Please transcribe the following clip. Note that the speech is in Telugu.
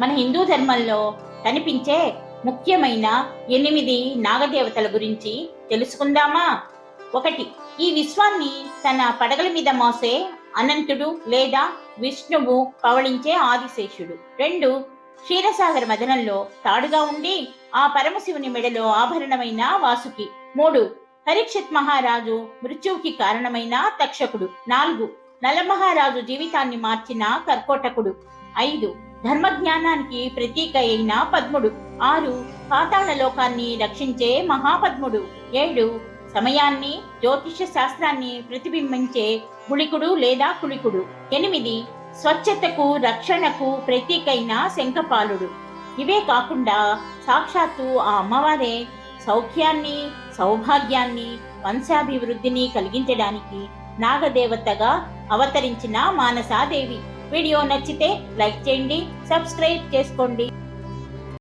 మన హిందూ ధర్మంలో కనిపించే ముఖ్యమైన 8 నాగదేవతల గురించి తెలుసుకుందామా? 1. ఈ విశ్వాన్ని తన పడగల మీద మోసే అనంతుడు లేదా విష్ణువు పవళించే ఆదిశేషుడు. 2. క్షీరసాగర మదనంలో తాడుగా ఉండి ఆ పరమశివుని మెడలో ఆభరణమైన వాసుకి. 3. పరీక్షిత్ మహారాజు మృత్యువుకి కారణమైన తక్షకుడు. 4. నలమహారాజు జీవితాన్ని మార్చిన కర్కోటకుడు. 5. ధర్మజ్ఞానానికి ప్రతీక అయిన పద్ముడు. 6. పాతాళ లోకాన్ని రక్షించే మహాపద్ముడు. 7. సమయాన్ని జ్యోతిష శాస్త్రాన్ని ప్రతిబింబించే గుళికుడు లేదా కుళికుడు. 8. స్వచ్ఛతకు రక్షణకు ప్రతీకైన శంఖపాలుడు. ఇవే కాకుండా సాక్షాత్తు ఆ అమ్మవారే సౌఖ్యాన్ని సౌభాగ్యాన్ని వంశాభివృద్ధిని కలిగించడానికి నాగదేవతగా అవతరించిన మానసాదేవి. వీడియో నచ్చితే లైక్ చేయండి, సబ్స్క్రైబ్ చేసుకోండి.